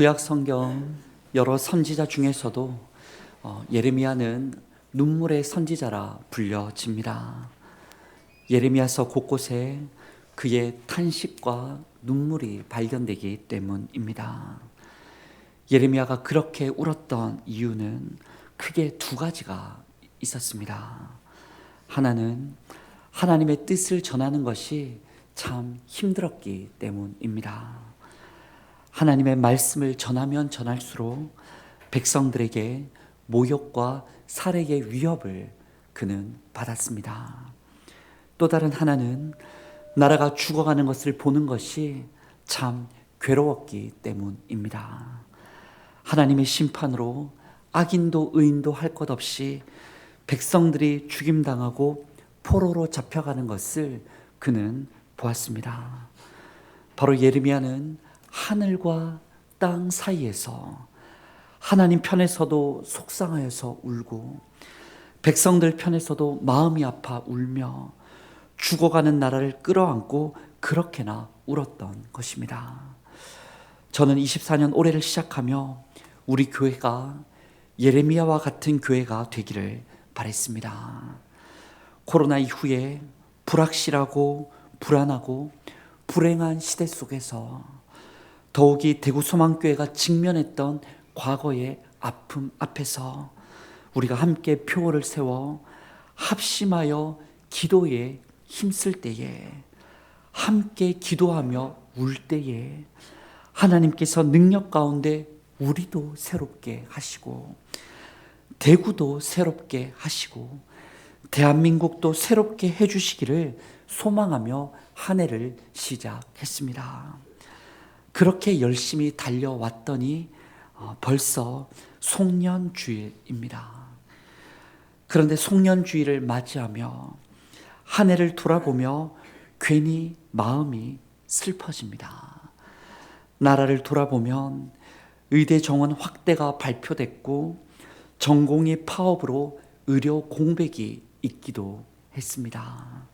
구약 성경 여러 선지자 중에서도 예레미야는 눈물의 선지자라 불려집니다. 예레미야서 곳곳에 그의 탄식과 눈물이 발견되기 때문입니다. 예레미야가 그렇게 울었던 이유는 크게 두 가지가 있었습니다. 하나는 하나님의 뜻을 전하는 것이 참 힘들었기 때문입니다. 하나님의 말씀을 전하면 전할수록 백성들에게 모욕과 살해의 위협을 그는 받았습니다. 또 다른 하나는 나라가 죽어가는 것을 보는 것이 참 괴로웠기 때문입니다. 하나님의 심판으로 악인도 의인도 할 것 없이 백성들이 죽임당하고 포로로 잡혀가는 것을 그는 보았습니다. 바로 예레미야는 하늘과 땅 사이에서 하나님 편에서도 속상하여서 울고 백성들 편에서도 마음이 아파 울며 죽어가는 나라를 끌어안고 그렇게나 울었던 것입니다. 저는 24년 올해를 시작하며 우리 교회가 예레미야와 같은 교회가 되기를 바랬습니다. 코로나 이후에 불확실하고 불안하고 불행한 시대 속에서 더욱이 대구 소망교회가 직면했던 과거의 아픔 앞에서 우리가 함께 표어를 세워 합심하여 기도에 힘쓸 때에, 함께 기도하며 울 때에 하나님께서 능력 가운데 우리도 새롭게 하시고 대구도 새롭게 하시고 대한민국도 새롭게 해주시기를 소망하며 한 해를 시작했습니다. 그렇게 열심히 달려왔더니 벌써 송년주일입니다. 그런데 송년주일을 맞이하며 한 해를 돌아보며 괜히 마음이 슬퍼집니다. 나라를 돌아보면 의대 정원 확대가 발표됐고 전공의 파업으로 의료 공백이 있기도 했습니다.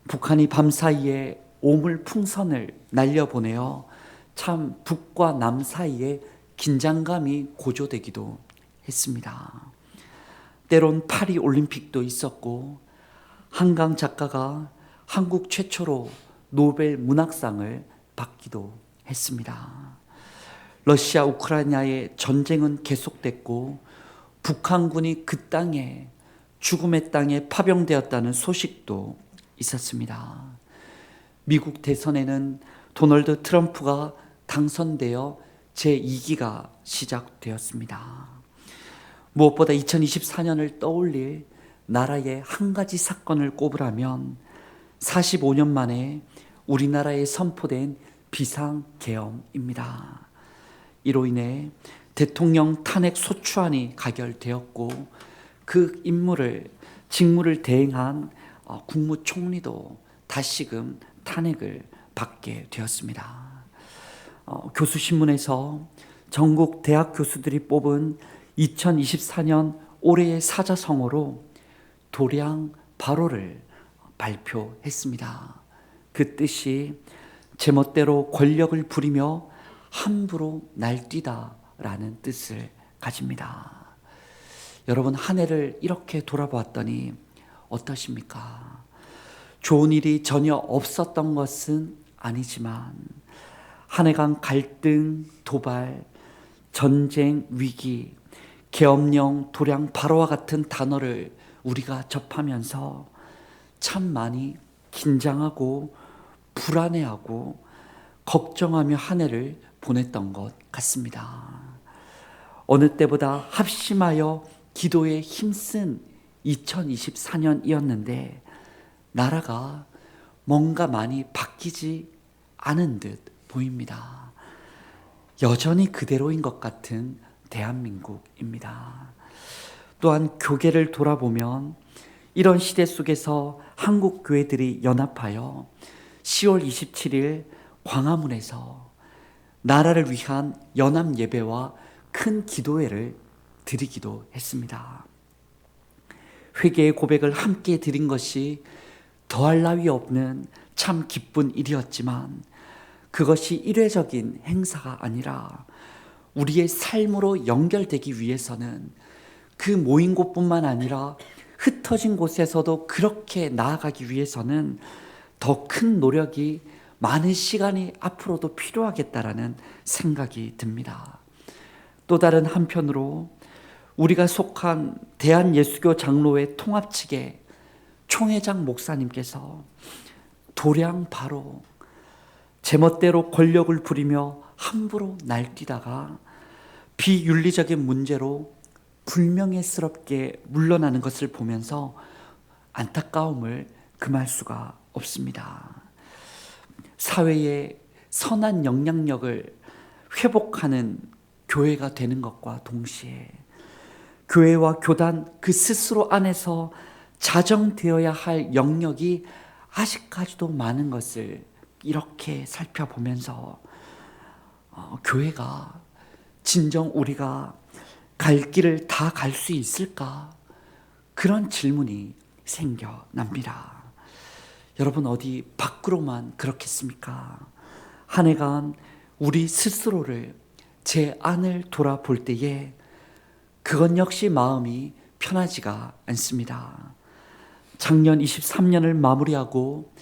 북한이 밤사이에 오물 풍선을 날려보내어 참 북과 남 사이에 긴장감이 고조되기도 했습니다. 때론 파리 올림픽도 있었고 한강 작가가 한국 최초로 노벨 문학상을 받기도 했습니다. 러시아 우크라이나의 전쟁은 계속됐고 북한군이 그 땅에 죽음의 땅에 파병되었다는 소식도 있었습니다. 미국 대선에는 도널드 트럼프가 당선되어 제2기가 시작되었습니다. 무엇보다 2024년을 떠올릴 나라의 한 가지 사건을 꼽으라면 45년 만에 우리나라에 선포된 비상계엄입니다. 이로 인해 대통령 탄핵 소추안이 가결되었고 그 직무를 대행한 국무총리도 다시금 탄핵을 받게 되었습니다. 교수신문에서 전국 대학 교수들이 뽑은 2024년 올해의 사자성어로 도량 발호를 발표했습니다. 그 뜻이 제멋대로 권력을 부리며 함부로 날뛰다라는 뜻을 가집니다. 여러분, 한 해를 이렇게 돌아보았더니 어떠십니까? 좋은 일이 전혀 없었던 것은 아니지만 한 해간 갈등, 도발, 전쟁, 위기, 계엄령, 도량, 발호와 같은 단어를 우리가 접하면서 참 많이 긴장하고 불안해하고 걱정하며 한 해를 보냈던 것 같습니다. 어느 때보다 합심하여 기도에 힘쓴 2024년이었는데 나라가 뭔가 많이 바뀌지 않은 듯 보입니다. 여전히 그대로인 것 같은 대한민국입니다. 또한 교계를 돌아보면 이런 시대 속에서 한국 교회들이 연합하여 10월 27일 광화문에서 나라를 위한 연합 예배와 큰 기도회를 드리기도 했습니다. 회개의 고백을 함께 드린 것이 더할 나위 없는 참 기쁜 일이었지만 그것이 일회적인 행사가 아니라 우리의 삶으로 연결되기 위해서는 그 모인 곳뿐만 아니라 흩어진 곳에서도 그렇게 나아가기 위해서는 더 큰 노력이, 많은 시간이 앞으로도 필요하겠다라는 생각이 듭니다. 또 다른 한편으로 우리가 속한 대한예수교 장로회 통합 측의 총회장 목사님께서 도량 바로 제멋대로 권력을 부리며 함부로 날뛰다가 비윤리적인 문제로 불명예스럽게 물러나는 것을 보면서 안타까움을 금할 수가 없습니다. 사회의 선한 영향력을 회복하는 교회가 되는 것과 동시에 교회와 교단 그 스스로 안에서 자정되어야 할 영역이 아직까지도 많은 것을 이렇게 살펴보면서 교회가 진정 우리가 갈 길을 다 갈 수 있을까? 그런 질문이 생겨납니다. 여러분, 어디 밖으로만 그렇겠습니까? 한 해간 우리 스스로를, 제 안을 돌아볼 때에 그것 역시 마음이 편하지가 않습니다. 작년 23년을 마무리하고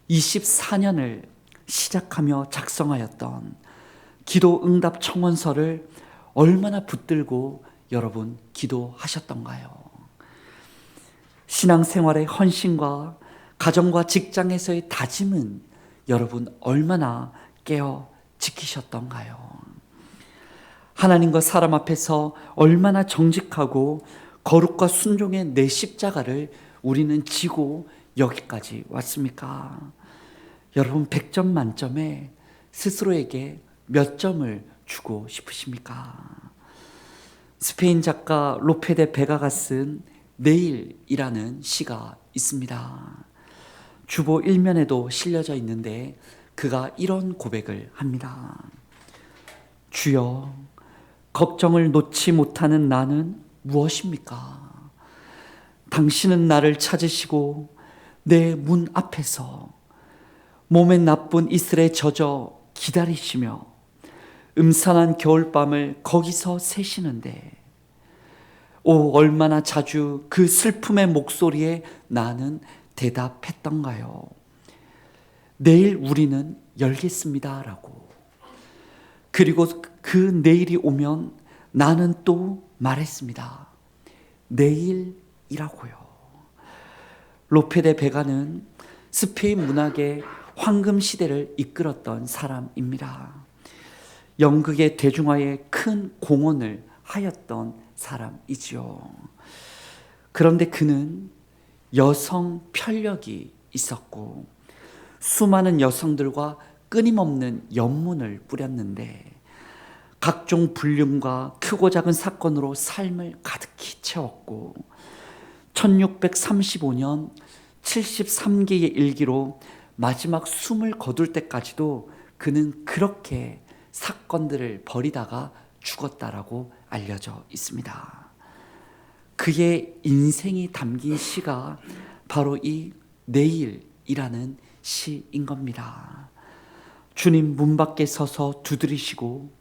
24년을 시작하며 작성하였던 기도 응답 청원서를 얼마나 붙들고 여러분 기도하셨던가요? 신앙생활의 헌신과 가정과 직장에서의 다짐은 여러분 얼마나 깨어 지키셨던가요? 하나님과 사람 앞에서 얼마나 정직하고 거룩과 순종의 내 십자가를 우리는 지고 여기까지 왔습니까? 여러분 100점 만점에 스스로에게 몇 점을 주고 싶으십니까? 스페인 작가 로페 데 베가가 쓴 내일이라는 시가 있습니다. 주보 1면에도 실려져 있는데 그가 이런 고백을 합니다. 주여, 걱정을 놓지 못하는 나는 무엇입니까? 당신은 나를 찾으시고 내 문 앞에서 몸에 나쁜 이슬에 젖어 기다리시며 음산한 겨울밤을 거기서 새시는데, 오, 얼마나 자주 그 슬픔의 목소리에 나는 대답했던가요? 내일 우리는 열겠습니다 라고. 그리고 그 내일이 오면 나는 또 말했습니다. 내일이라고요. 로페 데 베가는 스페인 문학의 황금 시대를 이끌었던 사람입니다. 연극의 대중화에 큰 공헌을 하였던 사람이지요. 그런데 그는 여성 편력이 있었고 수많은 여성들과 끊임없는 연문을 뿌렸는데 각종 불륜과 크고 작은 사건으로 삶을 가득히 채웠고 1635년 73개의 일기로 마지막 숨을 거둘 때까지도 그는 그렇게 사건들을 벌이다가 죽었다라고 알려져 있습니다. 그의 인생이 담긴 시가 바로 이 내일이라는 시인 겁니다. 주님 문 밖에 서서 두드리시고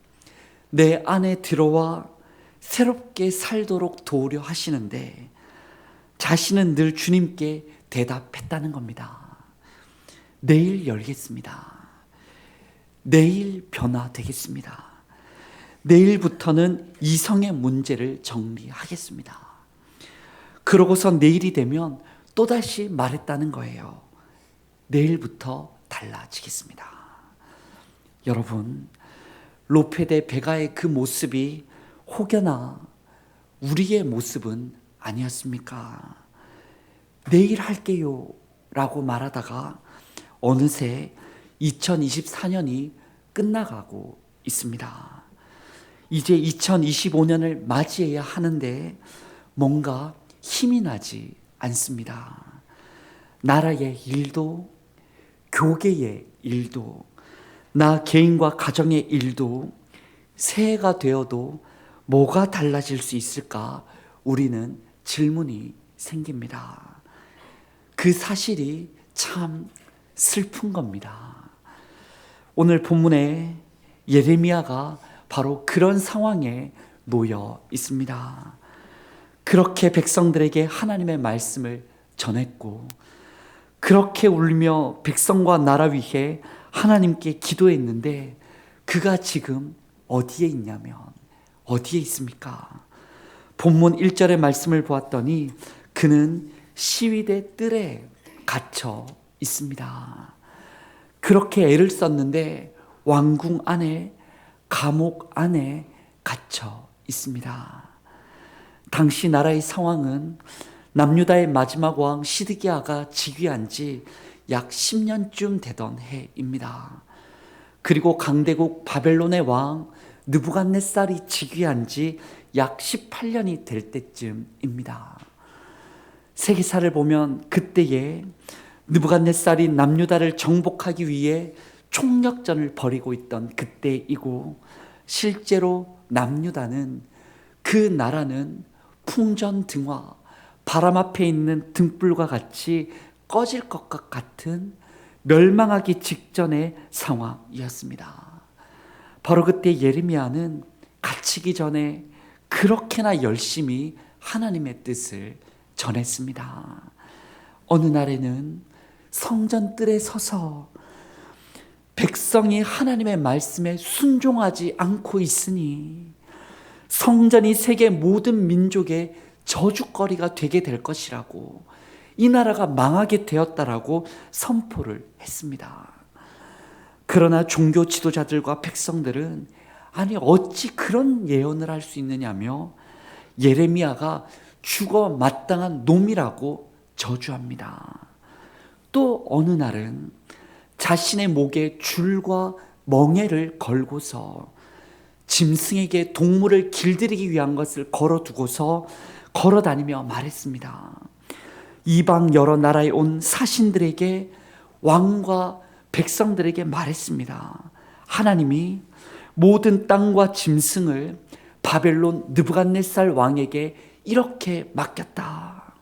내 안에 들어와 새롭게 살도록 도우려 하시는데 자신은 늘 주님께 대답했다는 겁니다. 내일 열겠습니다. 내일 변화되겠습니다. 내일부터는 이성의 문제를 정리하겠습니다. 그러고서 내일이 되면 또다시 말했다는 거예요. 내일부터 달라지겠습니다. 여러분, 로페 데 베가의 그 모습이 혹여나 우리의 모습은 아니었습니까? 내일 할게요 라고 말하다가 어느새 2024년이 끝나가고 있습니다. 이제 2025년을 맞이해야 하는데 뭔가 힘이 나지 않습니다. 나라의 일도, 교계의 일도, 나 개인과 가정의 일도 새해가 되어도 뭐가 달라질 수 있을까? 우리는 질문이 생깁니다. 그 사실이 참 슬픈 겁니다. 오늘 본문에 예레미야가 바로 그런 상황에 놓여 있습니다. 그렇게 백성들에게 하나님의 말씀을 전했고, 그렇게 울며 백성과 나라 위해 하나님께 기도했는데, 그가 지금 어디에 있냐면 어디에 있습니까? 본문 1절의 말씀을 보았더니 그는 시위대 뜰에 갇혀 있습니다. 그렇게 애를 썼는데 왕궁 안에, 감옥 안에 갇혀 있습니다. 당시 나라의 상황은 남유다의 마지막 왕 시드기야가 즉위한 지 약 10년쯤 되던 해입니다. 그리고 강대국 바벨론의 왕 느부갓네살이 즉위한 지 약 18년이 될 때쯤입니다. 세계사를 보면 그때에 느부갓네살이 남유다를 정복하기 위해 총력전을 벌이고 있던 그때이고, 실제로 남유다는, 그 나라는 풍전등화, 바람 앞에 있는 등불과 같이 꺼질 것 같은 멸망하기 직전의 상황이었습니다. 바로 그때 예레미야는 갇히기 전에 그렇게나 열심히 하나님의 뜻을 전했습니다. 어느 날에는 성전 뜰에 서서 백성이 하나님의 말씀에 순종하지 않고 있으니 성전이 세계 모든 민족의 저주거리가 되게 될 것이라고, 이 나라가 망하게 되었다라고 선포를 했습니다. 그러나 종교 지도자들과 백성들은 아니 어찌 그런 예언을 할 수 있느냐며 예레미야가 죽어 마땅한 놈이라고 저주합니다. 또 어느 날은 자신의 목에 줄과 멍에를 걸고서 짐승에게 동물을 길들이기 위한 것을 걸어두고서 걸어다니며 말했습니다. 이방 여러 나라에 온 사신들에게, 왕과 백성들에게 말했습니다. 하나님이 모든 땅과 짐승을 바벨론 느부갓네살 왕에게 이렇게 맡겼다.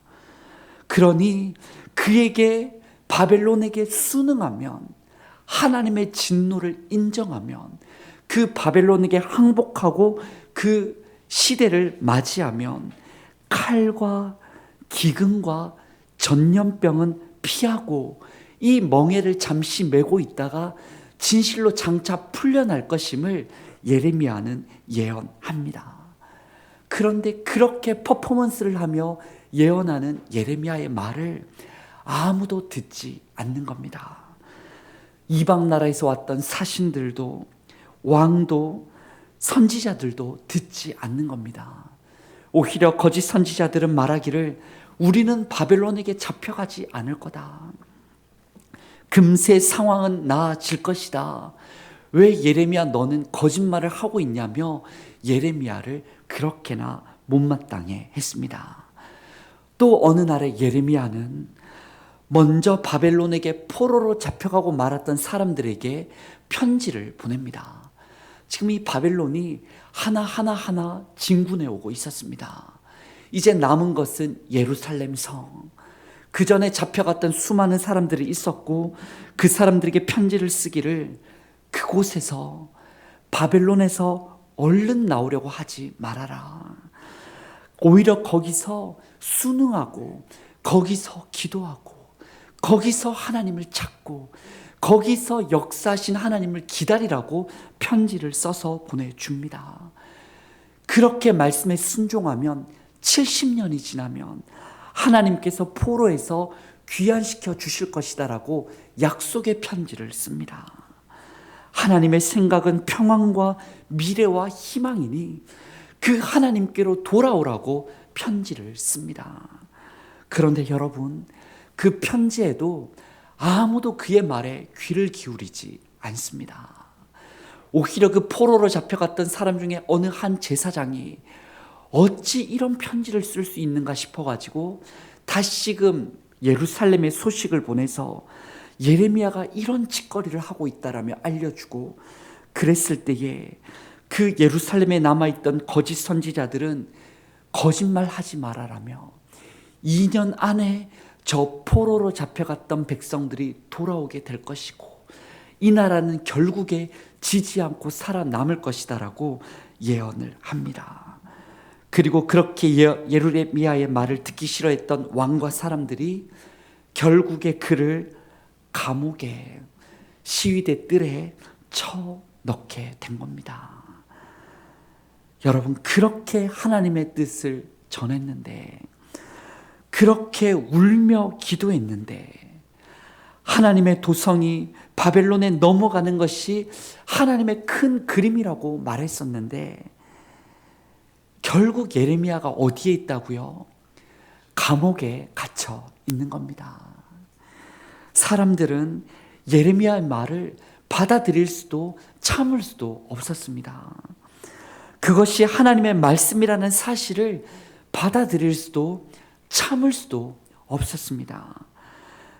그러니 그에게, 바벨론에게 순응하면, 하나님의 진노를 인정하면, 그 바벨론에게 항복하고 그 시대를 맞이하면 칼과 기근과 전염병은 피하고 이 멍에를 잠시 메고 있다가 진실로 장차 풀려날 것임을 예레미야는 예언합니다. 그런데 그렇게 퍼포먼스를 하며 예언하는 예레미야의 말을 아무도 듣지 않는 겁니다. 이방 나라에서 왔던 사신들도, 왕도, 선지자들도 듣지 않는 겁니다. 오히려 거짓 선지자들은 말하기를 우리는 바벨론에게 잡혀가지 않을 거다. 금세 상황은 나아질 것이다. 왜 예레미야 너는 거짓말을 하고 있냐며 예레미야를 그렇게나 못마땅해 했습니다. 또 어느 날에 예레미야는 먼저 바벨론에게 포로로 잡혀가고 말았던 사람들에게 편지를 보냅니다. 지금 이 바벨론이 하나 진군해 오고 있었습니다. 이제 남은 것은 예루살렘 성. 그 전에 잡혀갔던 수많은 사람들이 있었고, 그 사람들에게 편지를 쓰기를 그곳에서, 바벨론에서 얼른 나오려고 하지 말아라. 오히려 거기서 순응하고, 거기서 기도하고, 거기서 하나님을 찾고, 거기서 역사하신 하나님을 기다리라고 편지를 써서 보내줍니다. 그렇게 말씀에 순종하면 70년이 지나면 하나님께서 포로에서 귀환시켜 주실 것이다라고 약속의 편지를 씁니다. 하나님의 생각은 평안과 미래와 희망이니 그 하나님께로 돌아오라고 편지를 씁니다. 그런데 여러분, 그 편지에도 아무도 그의 말에 귀를 기울이지 않습니다. 오히려 그 포로로 잡혀갔던 사람 중에 어느 한 제사장이 어찌 이런 편지를 쓸 수 있는가 싶어가지고 다시금 예루살렘에 소식을 보내서 예레미야가 이런 짓거리를 하고 있다라며 알려주고, 그랬을 때에 그 예루살렘에 남아있던 거짓 선지자들은 거짓말하지 말아라며 2년 안에 저 포로로 잡혀갔던 백성들이 돌아오게 될 것이고 이 나라는 결국에 지지 않고 살아남을 것이다라고 예언을 합니다. 그리고 그렇게 예레미야의 말을 듣기 싫어했던 왕과 사람들이 결국에 그를 감옥에, 시위대 뜰에 쳐넣게 된 겁니다. 여러분, 그렇게 하나님의 뜻을 전했는데, 그렇게 울며 기도했는데, 하나님의 도성이 바벨론에 넘어가는 것이 하나님의 큰 그림이라고 말했었는데, 결국 예레미야가 어디에 있다고요? 감옥에 갇혀 있는 겁니다. 사람들은 예레미야의 말을 받아들일 수도 참을 수도 없었습니다. 그것이 하나님의 말씀이라는 사실을 받아들일 수도 참을 수도 없었습니다.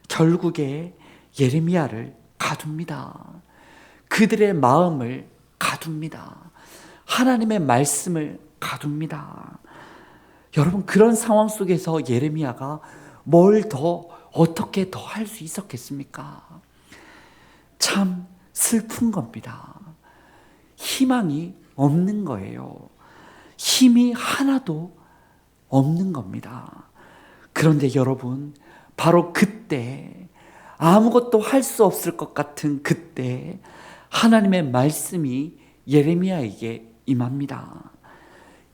결국에 예레미야를 가둡니다. 그들의 마음을 가둡니다. 하나님의 말씀을 가둡니다. 여러분, 그런 상황 속에서 예레미야가 뭘 더 어떻게 더 할 수 있었겠습니까? 참 슬픈 겁니다. 희망이 없는 거예요. 힘이 하나도 없는 겁니다. 그런데 여러분, 바로 그때, 아무것도 할 수 없을 것 같은 그때 하나님의 말씀이 예레미야에게 임합니다.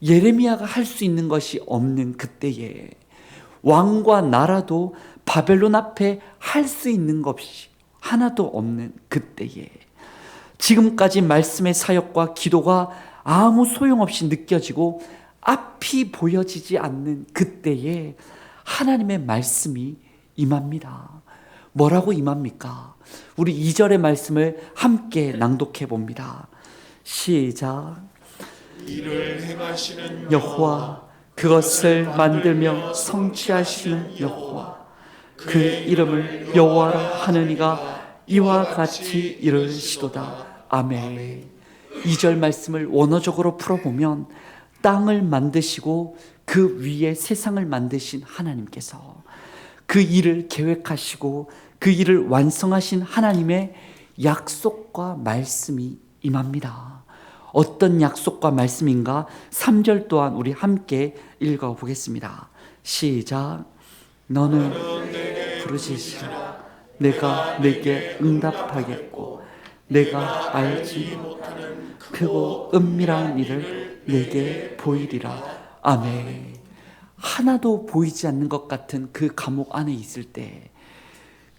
예레미야가 할 수 있는 것이 없는 그때에, 왕과 나라도 바벨론 앞에 할 수 있는 것이 하나도 없는 그때에, 지금까지 말씀의 사역과 기도가 아무 소용없이 느껴지고 앞이 보여지지 않는 그때에 하나님의 말씀이 임합니다. 뭐라고 임합니까? 우리 2절의 말씀을 함께 낭독해 봅니다. 시작. 이를 행하시는 여호와, 그것을 만들며 성취하시는 여호와, 그 이름을 여호와라 하는 이가 이와 같이 이르시도다. 아멘. 2절 말씀을 원어적으로 풀어보면, 땅을 만드시고 그 위에 세상을 만드신 하나님께서 그 일을 계획하시고 그 일을 완성하신 하나님의 약속과 말씀이 임합니다. 어떤 약속과 말씀인가? 3절 또한 우리 함께 읽어보겠습니다. 시작. 너는 부르짖으라. 내가 내게 응답하겠고 내가 알지 못하는 크고 은밀한 일을 내게 보이리라. 아멘. 하나도 보이지 않는 것 같은 그 감옥 안에 있을 때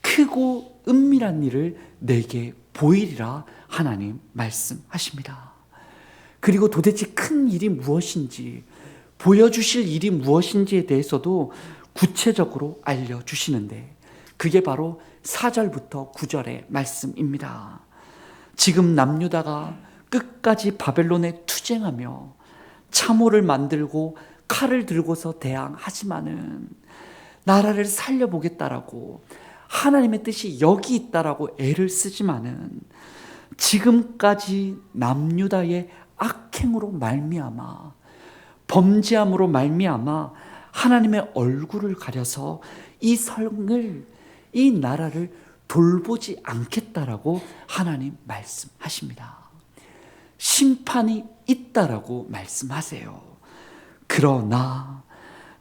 크고 은밀한 일을 내게 보이리라 하나님 말씀하십니다. 그리고 도대체 큰 일이 무엇인지, 보여주실 일이 무엇인지에 대해서도 구체적으로 알려주시는데, 그게 바로 4절부터 9절의 말씀입니다. 지금 남유다가 끝까지 바벨론에 투쟁하며 참호를 만들고 칼을 들고서 대항하지만은, 나라를 살려보겠다라고 하나님의 뜻이 여기 있다라고 애를 쓰지만은, 지금까지 남유다의 악행으로 말미암아, 범죄함으로 말미암아 하나님의 얼굴을 가려서 이 성을, 이 나라를 돌보지 않겠다라고 하나님 말씀하십니다. 심판이 있다라고 말씀하세요. 그러나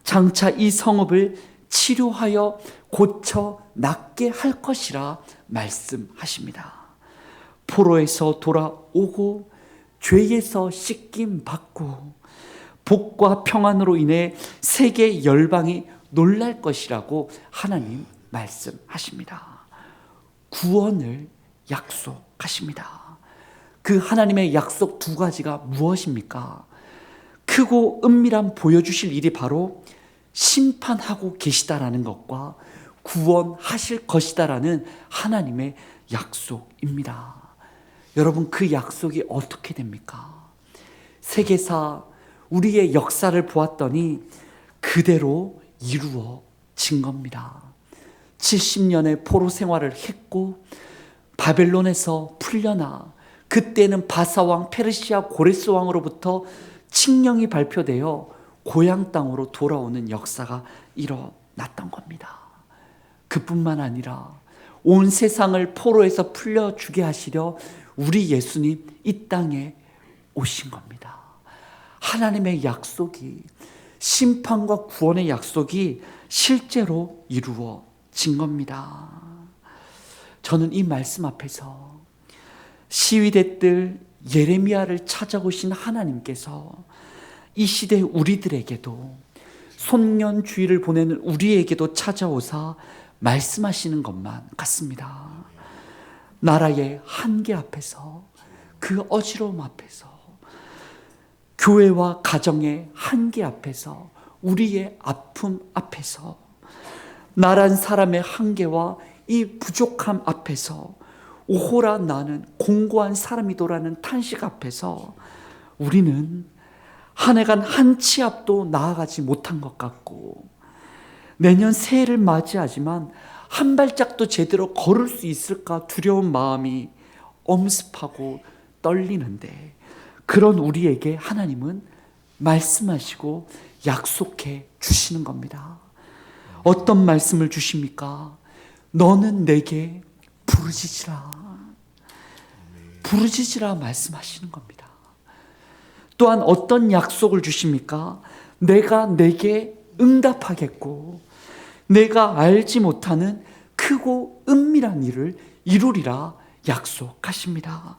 장차 이 성읍을 치료하여 고쳐 낫게 할 것이라 말씀하십니다. 포로에서 돌아오고 죄에서 씻김 받고 복과 평안으로 인해 세계 열방이 놀랄 것이라고 하나님 말씀하십니다. 구원을 약속하십니다. 그 하나님의 약속 두 가지가 무엇입니까? 크고 은밀한 보여주실 일이 바로 심판하고 계시다라는 것과 구원하실 것이다라는 하나님의 약속입니다. 여러분, 그 약속이 어떻게 됩니까? 세계사 우리의 역사를 보았더니 그대로 이루어진 겁니다. 70년의 포로 생활을 했고 바벨론에서 풀려나, 그때는 바사왕 페르시아 고레스 왕으로부터 칙령이 발표되어 고향 땅으로 돌아오는 역사가 일어났던 겁니다. 그뿐만 아니라 온 세상을 포로에서 풀려주게 하시려 우리 예수님 이 땅에 오신 겁니다. 하나님의 약속이, 심판과 구원의 약속이 실제로 이루어진 겁니다. 저는 이 말씀 앞에서 시위대 때 예레미야를 찾아오신 하나님께서 이 시대 우리들에게도, 손년주의를 보내는 우리에게도 찾아오사 말씀하시는 것만 같습니다. 나라의 한계 앞에서, 그 어지러움 앞에서, 교회와 가정의 한계 앞에서, 우리의 아픔 앞에서, 나란 사람의 한계와 이 부족함 앞에서, 오호라 나는 공고한 사람이도라는 탄식 앞에서 우리는 한 해간 한 치 앞도 나아가지 못한 것 같고, 내년 새해를 맞이하지만 한 발짝도 제대로 걸을 수 있을까 두려운 마음이 엄습하고 떨리는데, 그런 우리에게 하나님은 말씀하시고 약속해 주시는 겁니다. 어떤 말씀을 주십니까? 너는 내게 부르짖으라. 부르짖으라 말씀하시는 겁니다. 또한 어떤 약속을 주십니까? 내가 내게 응답하겠고 내가 알지 못하는 크고 은밀한 일을 이루리라 약속하십니다.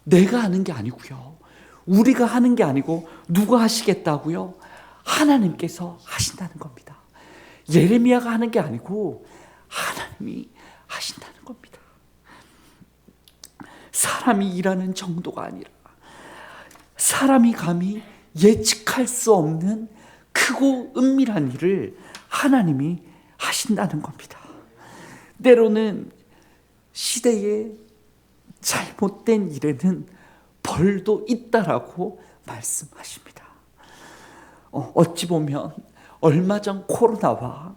내가 하는 게 아니고요, 우리가 하는 게 아니고 누가 하시겠다고요? 하나님께서 하신다는 겁니다. 예레미야가 하는 게 아니고 하나님이 하신다는 겁니다. 사람이 일하는 정도가 아니라 사람이 감히 예측할 수 없는 크고 은밀한 일을 하나님이 하신다는 겁니다. 때로는 시대의 잘못된 일에는 벌도 있다라고 말씀하십니다. 어찌 보면 얼마 전 코로나와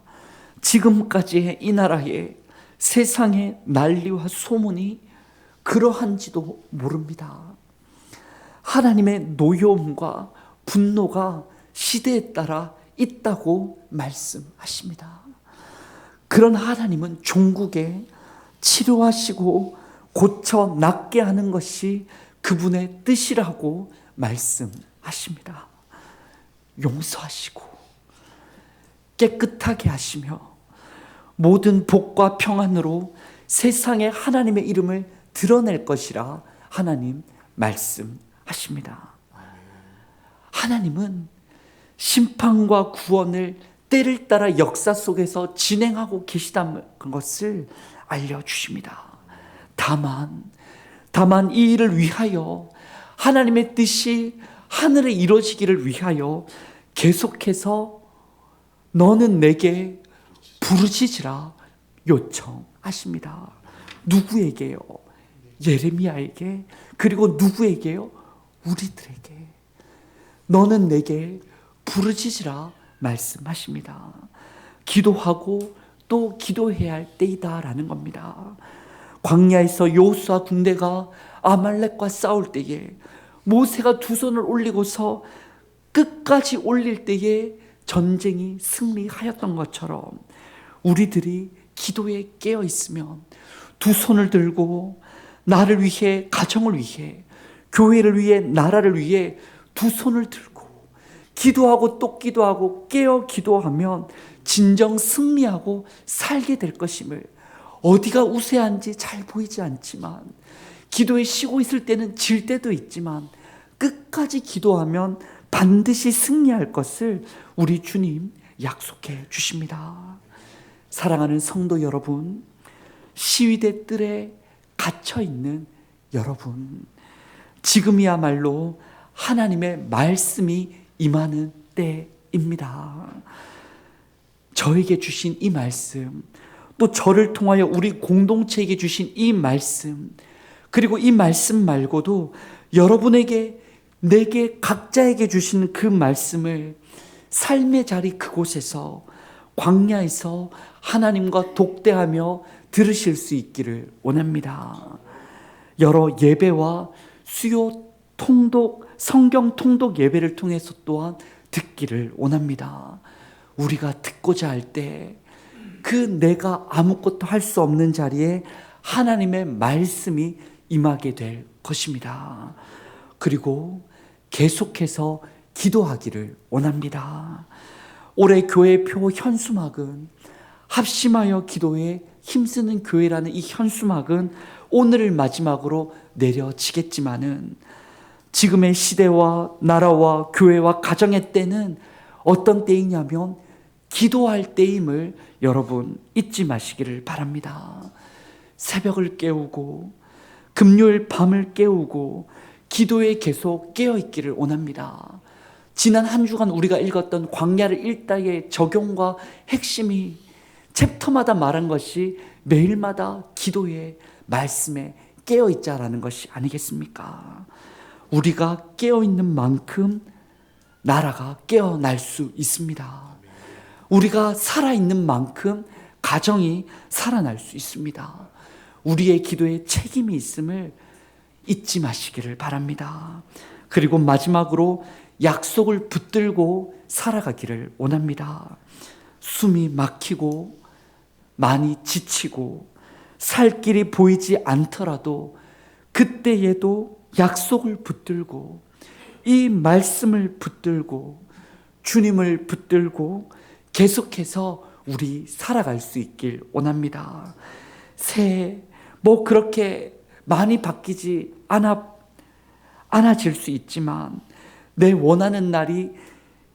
지금까지의 이 나라의 세상의 난리와 소문이 그러한지도 모릅니다. 하나님의 노여움과 분노가 시대에 따라 있다고 말씀하십니다. 그런 하나님은 종국에 치료하시고 고쳐 낫게 하는 것이 그분의 뜻이라고 말씀하십니다. 용서하시고 깨끗하게 하시며 모든 복과 평안으로 세상에 하나님의 이름을 드러낼 것이라 하나님 말씀하십니다. 하나님은 심판과 구원을 때를 따라 역사 속에서 진행하고 계시다는 것을 알려주십니다. 다만 이 일을 위하여, 하나님의 뜻이 하늘에 이루어지기를 위하여 계속해서 너는 내게 부르짖으라 요청하십니다. 누구에게요? 예레미야에게. 그리고 누구에게요? 우리들에게. 너는 내게 부르짖으라 말씀하십니다. 기도하고 또 기도해야 할 때이다라는 겁니다. 광야에서 여호수아 군대가 아말렉과 싸울 때에 모세가 두 손을 올리고서 끝까지 올릴 때에 전쟁이 승리하였던 것처럼 우리들이 기도에 깨어 있으면 두 손을 들고 나를 위해, 가정을 위해, 교회를 위해, 나라를 위해 두 손을 들고 기도하고 또 기도하고 깨어 기도하면 진정 승리하고 살게 될 것임을, 어디가 우세한지 잘 보이지 않지만, 기도에 쉬고 있을 때는 질 때도 있지만 끝까지 기도하면 반드시 승리할 것을 우리 주님 약속해 주십니다. 사랑하는 성도 여러분, 시위대 뜰에 갇혀있는 여러분, 지금이야말로 하나님의 말씀이 임하는 때입니다. 저에게 주신 이 말씀, 또 저를 통하여 우리 공동체에게 주신 이 말씀, 그리고 이 말씀 말고도 여러분에게, 내게, 각자에게 주신 그 말씀을 삶의 자리 그곳에서, 광야에서 하나님과 독대하며 들으실 수 있기를 원합니다. 여러 예배와 수요 통독, 성경 통독 예배를 통해서 또한 듣기를 원합니다. 우리가 듣고자 할 때 그 내가 아무것도 할 수 없는 자리에 하나님의 말씀이 임하게 될 것입니다. 그리고 계속해서 기도하기를 원합니다. 올해 교회표 현수막은 합심하여 기도에 힘쓰는 교회라는 이 현수막은 오늘을 마지막으로 내려지겠지만은 지금의 시대와 나라와 교회와 가정의 때는 어떤 때이냐면 기도할 때임을 여러분 잊지 마시기를 바랍니다. 새벽을 깨우고 금요일 밤을 깨우고 기도에 계속 깨어있기를 원합니다. 지난 한 주간 우리가 읽었던 광야를 읽다의 적용과 핵심이 챕터마다 말한 것이 매일마다 기도에 말씀에 깨어있자라는 것이 아니겠습니까? 우리가 깨어있는 만큼 나라가 깨어날 수 있습니다. 우리가 살아있는 만큼 가정이 살아날 수 있습니다. 우리의 기도에 책임이 있음을 잊지 마시기를 바랍니다. 그리고 마지막으로 약속을 붙들고 살아가기를 원합니다. 숨이 막히고 많이 지치고 살 길이 보이지 않더라도 그때에도 약속을 붙들고 이 말씀을 붙들고 주님을 붙들고 계속해서 우리 살아갈 수 있길 원합니다. 새해 뭐 그렇게 많이 바뀌지 않아질 수 있지만 내 원하는 날이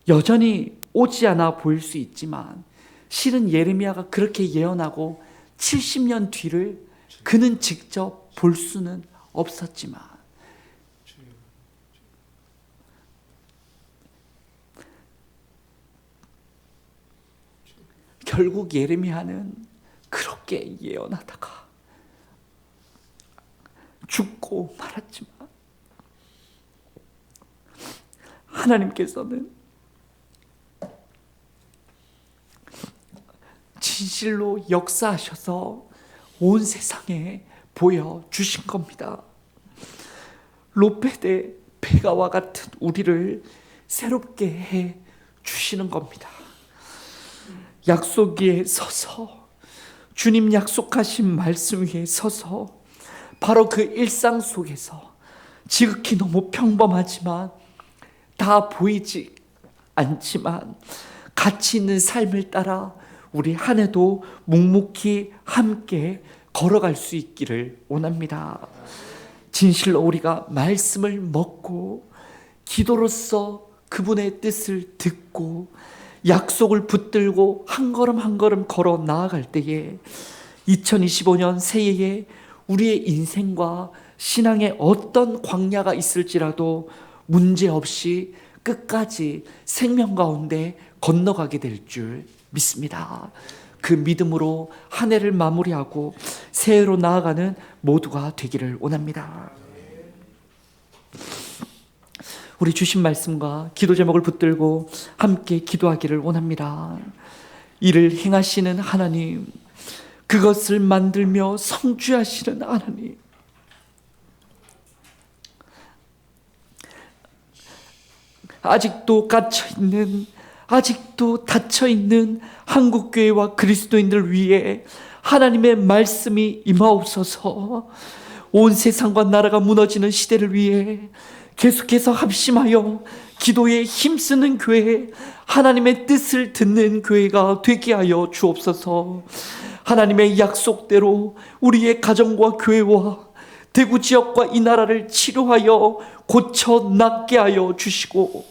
여전히 오지 않아 보일 수 있지만 실은 예레미야가 그렇게 예언하고 70년 뒤를 그는 직접 볼 수는 없었지만 결국 예레미야는 그렇게 예언하다가 죽고 말았지만 하나님께서는 진실로 역사하셔서 온 세상에 보여주신 겁니다. 롯베대 베가와 같은 우리를 새롭게 해 주시는 겁니다. 약속 위에 서서 주님 약속하신 말씀 위에 서서 바로 그 일상 속에서 지극히 너무 평범하지만 다 보이지 않지만 가치 있는 삶을 따라 우리 한 해도 묵묵히 함께 걸어갈 수 있기를 원합니다. 진실로 우리가 말씀을 먹고 기도로서 그분의 뜻을 듣고 약속을 붙들고 한 걸음 한 걸음 걸어 나아갈 때에 2025년 새해에 우리의 인생과 신앙에 어떤 광야가 있을지라도 문제없이 끝까지 생명 가운데 건너가게 될 줄 믿습니다. 그 믿음으로 한 해를 마무리하고 새해로 나아가는 모두가 되기를 원합니다. 우리 주신 말씀과 기도 제목을 붙들고 함께 기도하기를 원합니다. 이를 행하시는 하나님, 그것을 만들며 성취하시는 하나님, 아직도 갇혀있는, 아직도 닫혀있는 한국교회와 그리스도인들 위해 하나님의 말씀이 임하옵소서. 온 세상과 나라가 무너지는 시대를 위해 계속해서 합심하여 기도에 힘쓰는 교회, 하나님의 뜻을 듣는 교회가 되게 하여 주옵소서. 하나님의 약속대로 우리의 가정과 교회와 대구 지역과 이 나라를 치료하여 고쳐 낫게 하여 주시고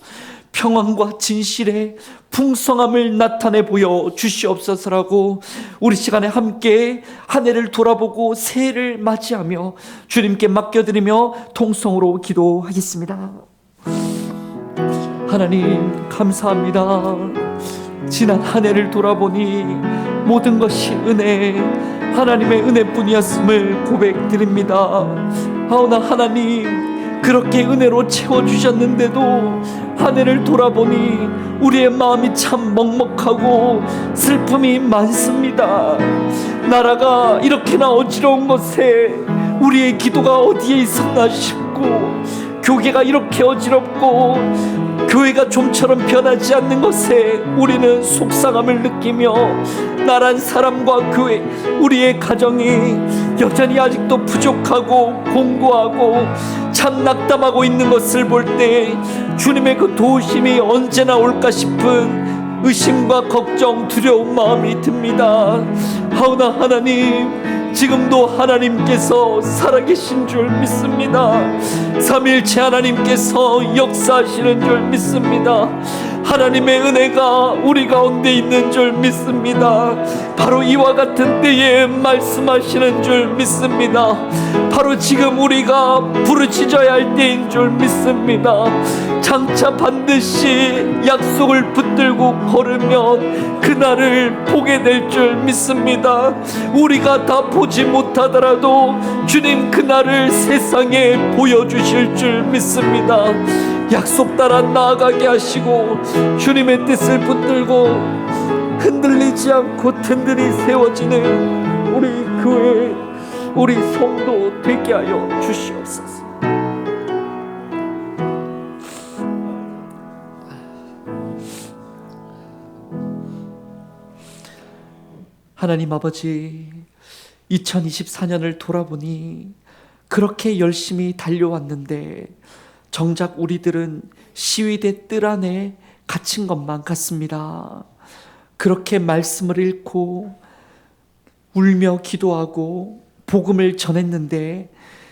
평안과 진실의 풍성함을 나타내 보여 주시옵소서라고 우리 시간에 함께 한 해를 돌아보고 새해를 맞이하며 주님께 맡겨드리며 통성으로 기도하겠습니다. 하나님 감사합니다. 지난 한 해를 돌아보니 모든 것이 은혜, 하나님의 은혜뿐이었음을 고백드립니다. 하오나 하나님, 그렇게 은혜로 채워주셨는데도 한 해를 돌아보니 우리의 마음이 참 먹먹하고 슬픔이 많습니다. 나라가 이렇게나 어지러운 것에 우리의 기도가 어디에 있었나 싶고, 교계가 이렇게 어지럽고 교회가 좀처럼 변하지 않는 것에 우리는 속상함을 느끼며 나란 사람과 교회, 우리의 가정이 여전히 아직도 부족하고 공고하고 참 낙담하고 있는 것을 볼 때 주님의 그 도우심이 언제나 올까 싶은 의심과 걱정, 두려운 마음이 듭니다. 하오나 하나님, 지금도 하나님께서 살아계신 줄 믿습니다. 삼위일체 하나님께서 역사하시는 줄 믿습니다. 하나님의 은혜가 우리 가운데 있는 줄 믿습니다. 바로 이와 같은 때에 말씀하시는 줄 믿습니다. 바로 지금 우리가 부르짖어야 할 때인 줄 믿습니다. 장차 반드시 약속을 붙들고 걸으면 그날을 보게 될 줄 믿습니다. 우리가 다 보지 못하더라도 주님 그날을 세상에 보여주실 줄 믿습니다. 약속 따라 나아가게 하시고 주님의 뜻을 붙들고 흔들리지 않고 든든히 세워지는 우리 교회, 우리 성도 되게 하여 주시옵소서. 하나님 아버지, 2024년을 돌아보니 그렇게 열심히 달려왔는데 정작 우리들은 시위대 뜰 안에 갇힌 것만 같습니다. 그렇게 말씀을 읽고 울며 기도하고 복음을 전했는데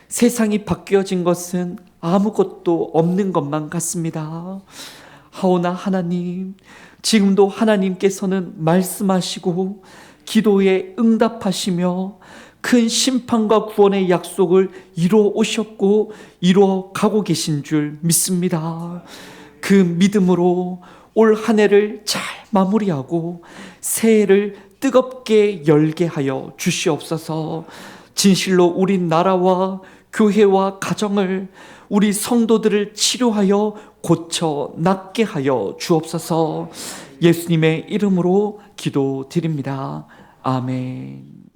세상이 바뀌어진 것은 아무것도 없는 것만 같습니다. 하오나 하나님, 지금도 하나님께서는 말씀하시고 기도에 응답하시며 큰 심판과 구원의 약속을 이루어 오셨고 이루어 가고 계신 줄 믿습니다. 그 믿음으로 올 한 해를 잘 마무리하고 새해를 뜨겁게 열게 하여 주시옵소서. 진실로 우리 나라와 교회와 가정을, 우리 성도들을 치료하여 고쳐 낫게 하여 주옵소서. 예수님의 이름으로 기도드립니다. 아멘.